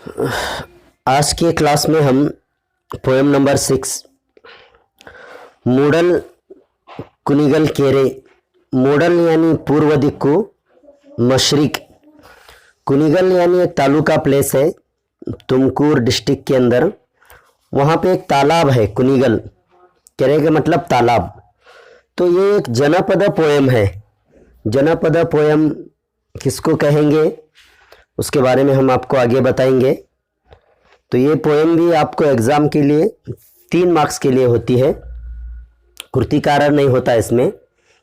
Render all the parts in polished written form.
आज के क्लास में हम पोएम नंबर 6 मूडल कुनिगल केरे। मूडल यानी पूर्व दिक्कु, मशरिक। कुनिगल यानी एक तालुका प्लेस है तुमकुर डिस्ट्रिक्ट के अंदर। वहाँ पे एक तालाब है कुनिगल, केरे का मतलब तालाब। तो ये एक जनपद पोएम है। जनपद पोएम किसको कहेंगे उसके बारे में हम आपको आगे बताएंगे। तो ये पोएम भी आपको एग्ज़ाम के लिए 3 मार्क्स के लिए होती है। कृतिकारक नहीं होता इसमें,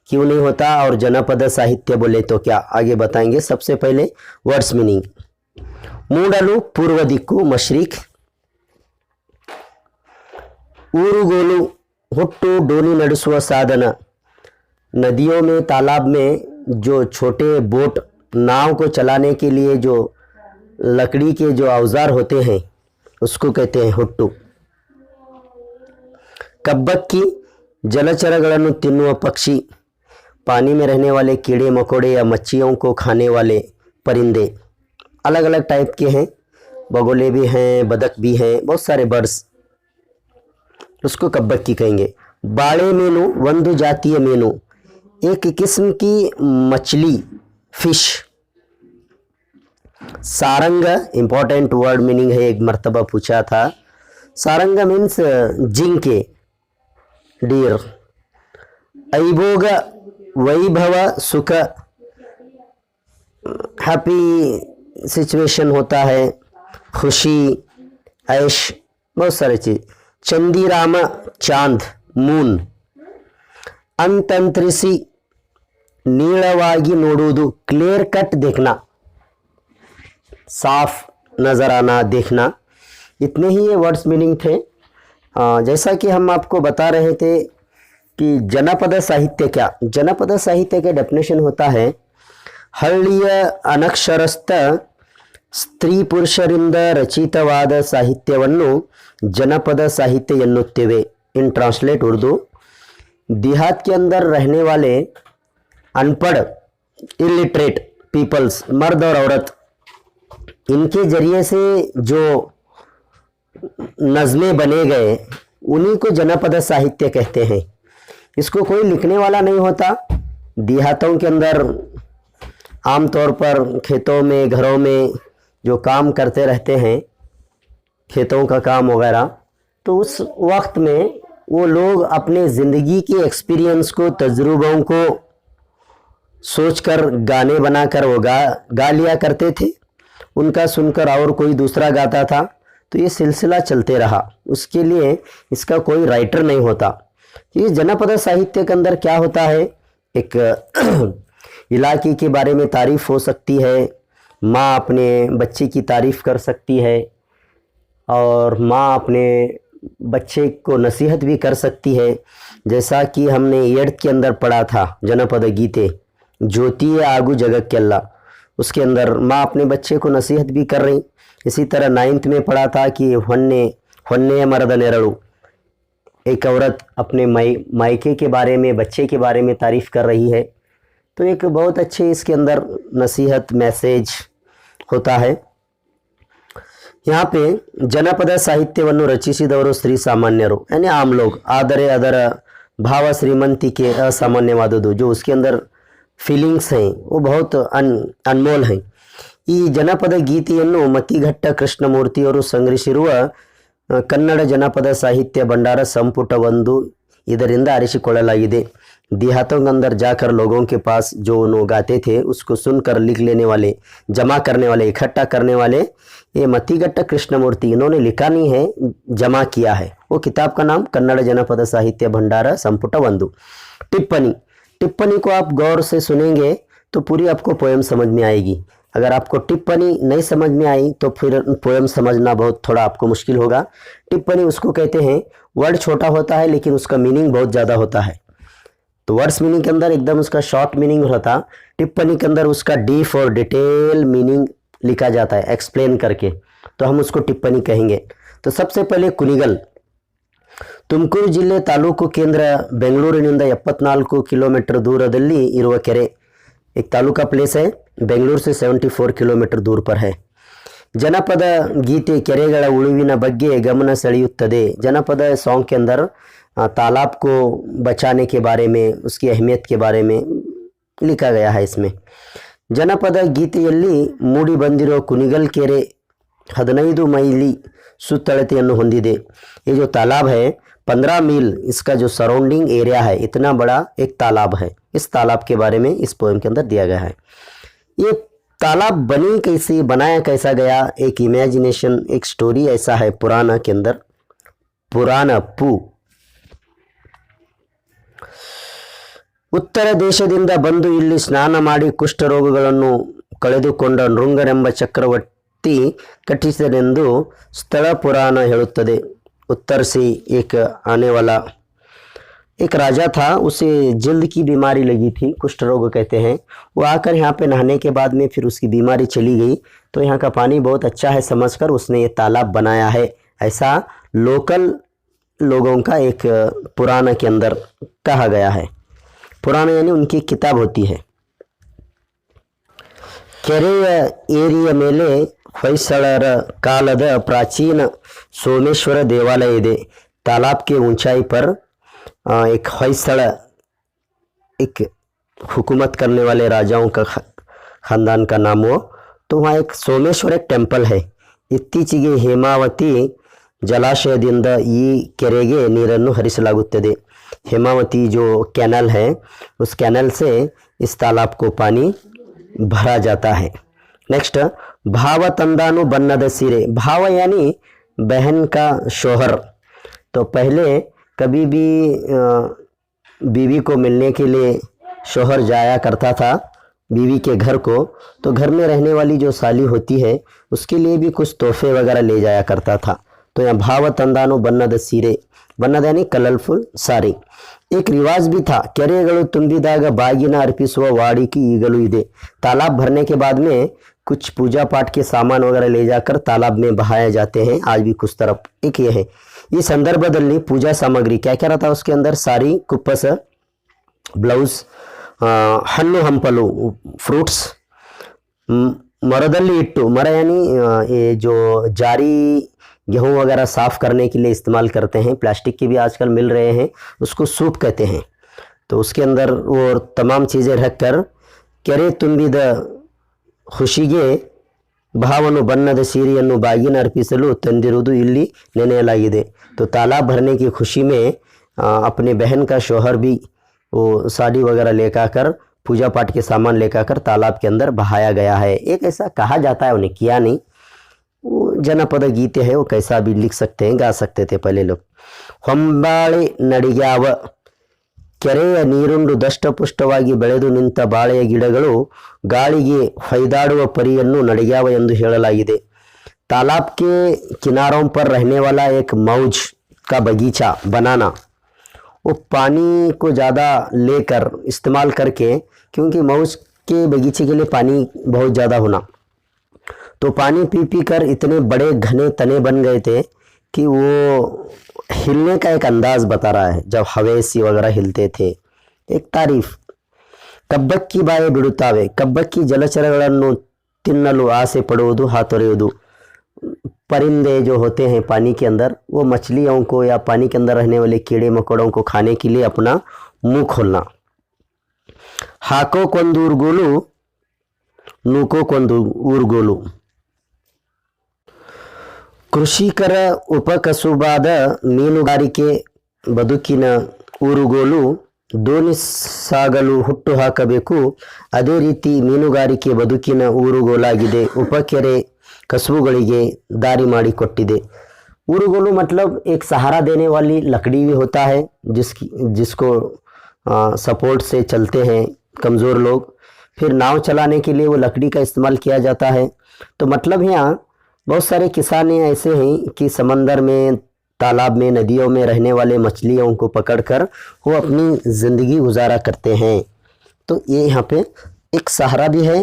क्यों नहीं होता और जनपद साहित्य बोले तो क्या, आगे बताएंगे। सबसे पहले वर्ड्स मीनिंग। मूडलु पूर्व दिक्कु, मशरिक। ऊरुगोलु हुट्टु डोली नडिसुव साधन। नदियों में, तालाब में जो छोटे बोट, नाव को चलाने के लिए जो लकड़ी के जो औजार होते हैं उसको कहते हैं हुट्टु। कब्बक्की जलचरಗಳನ್ನು ತಿನ್ನುವ पक्षी, पानी में रहने वाले कीड़े मकोड़े या मच्छियों को खाने वाले परिंदे। अलग अलग टाइप के हैं, बगुले भी हैं, बदक भी हैं, बहुत सारे बर्ड्स, उसको कब्बक्की कहेंगे। बाड़े मीनु ಒಂದು जातीय मीनु, एक किस्म की मछली, फिश। सारंग इंपॉर्टेंट वर्ड मीनिंग है, एक मर्तबा पूछा था। सारंग मीन्स जिंके, डियर। ऐभोग वैभव सुख, हैप्पी सिचुएशन होता है, खुशी, ऐश, बहुत सारे चीज। चंदीराम चांद, मून। ಅಂತಂತ್ರಿಸಿ नीलवागी नोडुವುದು, क्लियर कट देखना, साफ नज़र आना, देखना। इतने ही ये वर्ड्स मीनिंग थे। जैसा कि हम आपको बता रहे थे कि जनपद साहित्य क्या, जनपद साहित्य का डेफिनेशन होता है ಹಳ್ಳಿಯ ಅನಕ್ಷರಸ್ಥ ಸ್ತ್ರೀ ಪುರುಷರಿಂದ ರಚಿತವಾದ ಸಾಹಿತ್ಯವನ್ನು जनपद साहित्य ಎನ್ನುತ್ತೇವೆ। इन ट्रांसलेट उर्दू, देहात के अंदर रहने वाले अनपढ़, इलिटरेट पीपल्स, मर्द और औरत, इनके जरिए से जो नज़में बने गए उन्हीं को जनपद साहित्य कहते हैं। इसको कोई लिखने वाला नहीं होता। देहातों के अंदर आमतौर पर खेतों में, घरों में जो काम करते रहते हैं, खेतों का काम वगैरह, तो उस वक्त में वो लोग अपने ज़िंदगी के एक्सपीरियंस को, तजुर्बों को सोचकर गाने बनाकर वो गा लिया करते थे। उनका सुनकर और कोई दूसरा गाता था, तो ये सिलसिला चलते रहा। उसके लिए इसका कोई राइटर नहीं होता। ये जनपद साहित्य के अंदर क्या होता है, एक इलाके के बारे में तारीफ़ हो सकती है, माँ अपने बच्चे की तारीफ़ कर सकती है और माँ अपने बच्चे को नसीहत भी कर सकती है। जैसा कि हमने 8th के अंदर पढ़ा था जनपद गीते, ज्योति आगु जगक्केल्ला, उसके अंदर माँ अपने बच्चे को नसीहत भी कर रही। इसी तरह 9th में पढ़ा था कि ಹೊನ್ನೆಯ ಮರದ ನೆರಳು, एक औरत अपने मायके के बारे में, बच्चे के बारे में तारीफ़ कर रही है। तो एक बहुत अच्छे इसके अंदर नसीहत, मैसेज होता है। यहाँ पे ಜನಪದ ಸಾಹಿತ್ಯವನ್ನು ರಚಿಸಿದವರು ಶ್ರೀ ಸಾಮಾನ್ಯರು, यानी आम लोग। ಆದರೆ ಅದರ ಭಾವ ಶ್ರೀಮಂತಿಕೆ ಅಸಾಮಾನ್ಯವಾದುದು, जो उसके अंदर फीलिंग्स हैं वो बहुत अनमोल हैं। ಈ ಜನಪದ ಗೀತೆಯನ್ನು ಮತಿಘಟ್ಟ ಕೃಷ್ಣಮೂರ್ತಿಯವರು ಸಂಗ್ರಹಿಸಿರುವ ಕನ್ನಡ ಜನಪದ साहित्य भंडार संपुट 1 ಇದರಿಂದ ಆರಿಸಿಕೊಳ್ಳಲಾಗಿದೆ। देहातों के अंदर जाकर लोगों के पास जो उन्होंने गाते थे उसको सुनकर लिख लेने वाले, जमा करने वाले, इकट्ठा करने वाले ये मतिघट्ट कृष्णमूर्ति, इन्होंने लिखा नहीं है, जमा किया है। वो किताब का नाम कन्नड़ जनपद साहित्य भंडार संपुट 1। टिप्पणी को आप गौर से सुनेंगे तो पूरी आपको पोएम समझ में आएगी। अगर आपको टिप्पणी नहीं समझ में आई तो फिर पोएम समझना बहुत थोड़ा आपको मुश्किल होगा। टिप्पणी उसको कहते हैं, वर्ड छोटा होता है लेकिन उसका मीनिंग बहुत ज़्यादा होता है। तो वर्ड्स मीनिंग के अंदर एकदम उसका शॉर्ट मीनिंग होता, टिप्पणी के अंदर उसका डीप और डिटेल मीनिंग लिखा जाता है एक्सप्लेन करके, तो हम उसको टिप्पणी कहेंगे। तो सबसे पहले कुनिगल ತುಮಕೂರು ಜಿಲ್ಲೆ ತಾಲೂಕು ಕೇಂದ್ರ ಬೆಂಗಳೂರಿನಿಂದ 74 किलोमीटर दूरದಲ್ಲಿ ಇರುವ ಕೆರೆ। एक तालुका प्लेस है, बेंगलुरु से 74 किलोमीटर दूर पर है। ಜನಪದ ಗೀತೆ ಕೆರೆಗಳ ಉಳುವಿನ ಬಗ್ಗೆ ಗಮನ ಸೆಳೆಯುತ್ತದೆ। जनपद सॉन्ग के अंदर तालाब को बचाने के बारे में, उसकी अहमियत के बारे में लिखा गया है इसमें। ಜನಪದ ಗೀತೆಯಲ್ಲಿ ಮೂಡಿ ಬಂದಿರೋ ಕುಣಿಗಲ್ ಕೆರೆ 15 ಮೈಲಿ सुतलतेಯನ್ನು ಹೊಂದಿದೆ। ये जो तालाब है 15 मील इसका जो सराउंडिंग एरिया है, इतना बड़ा एक तालाब है। इस तालाब के बारे में इस पोएम के अंदर दिया गया है। ये तालाब बनी कैसे, बनाया कैसा गया, एक इमेजिनेशन, एक स्टोरी ऐसा है पुराना के अंदर। पुराण पू ಉತ್ತರ ದೇಶದಿಂದ ಬಂದು ಇಲ್ಲಿ ಸ್ನಾನ ಮಾಡಿ ಕುಷ್ಠರೋಗಗಳನ್ನು ಕಳೆದುಕೊಂಡ ನೃಂಗನೆಂಬ ಚಕ್ರವರ್ತಿ ಕಟ್ಟಿಸಿದನೆಂದು ಸ್ಥಳ ಪುರಾಣ ಹೇಳುತ್ತದೆ। उत्तर से एक आने वाला एक राजा था, उसे जल्द की बीमारी लगी थी, कुष्ठ रोग कहते हैं। वो आकर यहाँ पे नहाने के बाद में फिर उसकी बीमारी चली गई, तो यहाँ का पानी बहुत अच्छा है समझकर उसने ये तालाब बनाया है, ऐसा लोकल लोगों का एक पुराण के अंदर कहा गया है। पुराण यानी उनकी किताब होती है। ಕೆರೆಯ ಏರಿಯ ಮೇಲೆ ಹೊಯ್ಸಳರ कालद प्राचीन सोमेश्वर देवालय ಇದೆ। तालाब के ऊंचाई पर एक होयसड़, एक हुकूमत करने वाले राजाओं का खानदान का नाम हो, तो वहाँ एक सोमेश्वर एक टेंपल है। इत्तीಚೆಗೆ ಹೇಮಾವತಿ ಜಲಾಶಯದಿಂದ ಈ ಕೆರೆಗೆ ನೀರನ್ನು ಹರಿಸಲಾಗುತ್ತದೆ। हेमावती जो कैनल है, उस कैनल से इस तालाब को पानी भरा जाता है। नेक्स्ट, भाव तंदानु बन्नद सीरे। भाव यानी बहन का शोहर। तो पहले कभी भी बीवी को मिलने के लिए शोहर जाया करता था बीवी के घर को, तो घर में रहने वाली जो साली होती है उसके लिए भी कुछ तोहफे वगैरह ले जाया करता था। तो यहाँ भाव तंदानु बन्नद सीरे, बन्नद यानी कलरफुल साड़ी। एक रिवाज भी था, ಕೆರೆಗಳು ತುಂಬಿದಾಗ ಬಾಗಿನ अर्पिಸುವ वाड़ी ಈಗಲೂ ಇದೆ। तालाब भरने के बाद में कुछ पूजा पाठ के सामान वगैरह ले जाकर तालाब में बहाए जाते हैं, आज भी कुछ तरफ एक ये है। ಈ ಸಂದರ್ಭದಲ್ಲಿ पूजा सामग्री क्या क्या रहता है उसके अंदर, साड़ी, कुप्पस, ब्लाउज, हಣ್ಣು हंपलू फ्रूट्स, मरदली इट्टू, मर यानी ये जो जारी गेहूँ वगैरह साफ़ करने के लिए इस्तेमाल करते हैं, प्लास्टिक के भी आजकल मिल रहे हैं, उसको सूप कहते हैं। तो उसके अंदर वो तमाम चीज़ें रख कर ಕೆರೆ ತುಂಬಿದ ಖುಷಿಗೆ ಭಾವನು ಬಣ್ಣದ ಸೀರೆಯನ್ನು ಬಾಗಿನ अर्पिಸಲು ತಂದಿರುವುದು ಇಲ್ಲಿ ನೆನೆಯಲಾಗಿದೆ। तो तालाब भरने की खुशी में अपने बहन का शौहर भी वो साड़ी वगैरह लेकर कर, पूजा पाठ के सामान लेकर कर तालाब के अंदर बहाया गया है। एक ऐसा कहा जाता है, उन्हें किया नहीं, वो जनपद गीते है, वो कैसा भी लिख सकते हैं, गा सकते थे पहले लोग। ಹೊಂಬಾಳೆ ನಡಿಗ್ಯಾವ, ಕೆರೆಯ ನೀರುಂಡು ದಷ್ಟಪುಷ್ಟವಾಗಿ ಬೆಳೆದು ನಿಂತ ಬಾಳೆಯ ಗಿಡಗಳು ಗಾಳಿಗೆ ಹೊಯ್ದಾಡುವ ಪರಿಯನ್ನು ನಡಿಗ್ಯಾವ ಎಂದು ಹೇಳಲಾಗಿದೆ। तालाब के किनारों पर रहने वाला एक मौज का बगीचा बनाना, वो पानी को ज़्यादा लेकर इस्तेमाल करके, क्योंकि मौज के बगीचे के लिए पानी बहुत ज़्यादा होना, तो पानी पी पी कर इतने बड़े घने तने बन गए थे कि वो हिलने का एक अंदाज़ बता रहा है, जब हवेसी वगैरह हिलते थे। एक तारीफ, ಕಬ್ಬಕ್ಕಿ ಬಾಯಿ ಬಿಡುತ್ತಾವೆ, ಕಬ್ಬಕ್ಕಿ ಜಲಚರಗಳನ್ನು ತಿನ್ನಲು ಆಸೆ ಪಡುವುದು, ಹಾತೊರೆಯುವುದು। परिंदे जो होते हैं पानी के अंदर, वो मछलियों को या पानी के अंदर रहने वाले कीड़े मकोड़ों को खाने के लिए अपना मुंह खोलना। हाको ಕೊಂದೂರ್ಗೋಲು, ನೂಕೋ ಕೊಂದೂರ್ಗೋಲು। ಕೃಷಿಕರ ಉಪಕಸುಬಾದ ಮೀನುಗಾರಿಕೆ ಬದುಕಿನ ಊರುಗೋಲು, ದೋಣಿ ಸಾಗಲು ಹುಟ್ಟು ಹಾಕಬೇಕು, ಅದೇ ರೀತಿ ಮೀನುಗಾರಿಕೆ ಬದುಕಿನ ಊರುಗೋಲಾಗಿದೆ, ಉಪಕೆರೆ कस्बुಗಳಿಗೆ दारी माड़ी कोट्टिदे। ऊरुगोलू मतलब एक सहारा देने वाली लकड़ी भी होता है, जिसको सपोर्ट से चलते हैं कमज़ोर लोग, फिर नाव चलाने के लिए वो लकड़ी का इस्तेमाल किया जाता है। तो मतलब यहाँ बहुत सारे किसान ऐसे हैं कि समंदर में, तालाब में, नदियों में रहने वाले मछलियों को पकड़कर वो अपनी ज़िंदगी गुजारा करते हैं। तो ये यहाँ पे एक सहारा भी है,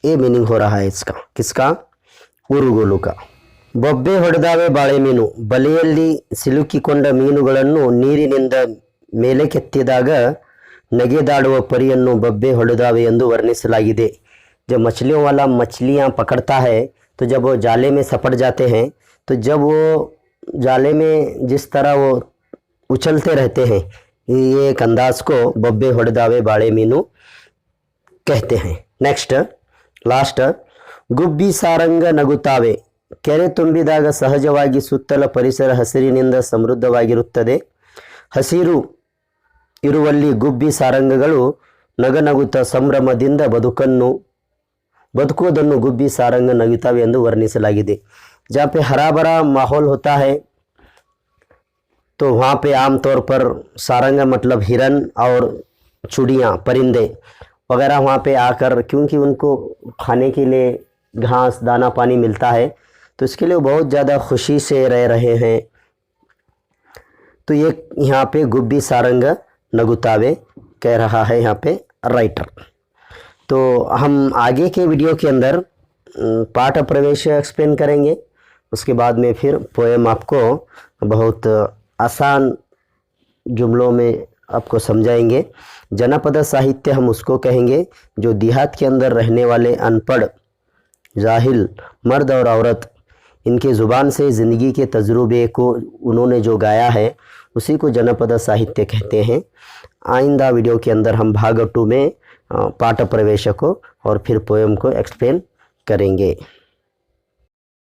ये मीनिंग हो रहा है इसका, किसका, ಊರುಗೋಲು का। ಬೊಬ್ಬೆ ಹೊಡೆದಾವೆ ಬಾಳೆ ಮೀನು, ಬಲೆಯಲ್ಲಿ ಸಿಲುಕಿಕೊಂಡ ಮೀನುಗಳನ್ನು ನೀರಿನಿಂದ ಮೇಲೆ ಕೆತ್ತಿದಾಗ ನಗೆದಾಡುವ ಪರಿಯನ್ನು ಬೊಬ್ಬೆ ಹೊಡೆದಾವೆ ಎಂದು ವರ್ಣಿಸಲಾಗಿದೆ। जब मछलियों वाला मछलियाँ पकड़ता है तो तो जब वो जाले में सपट जाते हैं, तो जब वो जाले में जिस तरह वो उछलते रहते हैं, ये एक अंदाज को बब्बे ಹೊಡೆದಾವೆ ಬಾಳೆ ಮೀನು कहते हैं। नेक्स्ट लास्ट, ಗುಬ್ಬಿ ಸಾರಂಗ ನಗುತ್ತಾವೆ, ಕೆರೆ ತುಂಬಿದಾಗ ಸಹಜವಾಗಿ ಸುತ್ತಲ ಪರಿಸರ ಹಸಿರಿನಿಂದ ಸಮೃದ್ಧವಾಗಿರುತ್ತದೆ. ಹಸಿರು ಇರುವಲ್ಲಿ ಗುಬ್ಬಿ ಸಾರಂಗಗಳು ನಗನಗುತ್ತಾ ಸಂಭ್ರಮದಿಂದ ಬದುಕುವುದನ್ನು ಗುಬ್ಬಿ ಸಾರಂಗ ನಗುತ್ತಾವೆ ಎಂದು ವರ್ಣಿಸಲಾಗಿದೆ। जहाँ पे हरा भरा माहौल होता है तो वहाँ पे आमतौर पर सारंग मतलब हिरन और चिड़ियाँ परिंदे वगैरह वहाँ पे आकर, क्योंकि उनको खाने के लिए घास दाना पानी मिलता है, तो इसके लिए वो बहुत ज़्यादा खुशी से रह रहे हैं। तो ये यहाँ पे गुब्बी सारंग नगुतावे कह रहा है यहाँ पे राइटर। तो हम आगे के वीडियो के अंदर पाठ प्रवेश एक्सप्लेन करेंगे, उसके बाद में फिर पोएम आपको बहुत आसान जुमलों में आपको समझाएंगे। जनपद साहित्य हम उसको कहेंगे जो देहात के अंदर रहने वाले अनपढ़ जाहिल मर्द और औरत इनके ज़ुबान से ज़िंदगी के तजुर्बे को उन्होंने जो गाया है उसी को जनपद साहित्य कहते हैं। आइंदा वीडियो के अंदर हम भाग 2 में पाठ प्रवेश को और फिर पोएम को एक्सप्लेन करेंगे।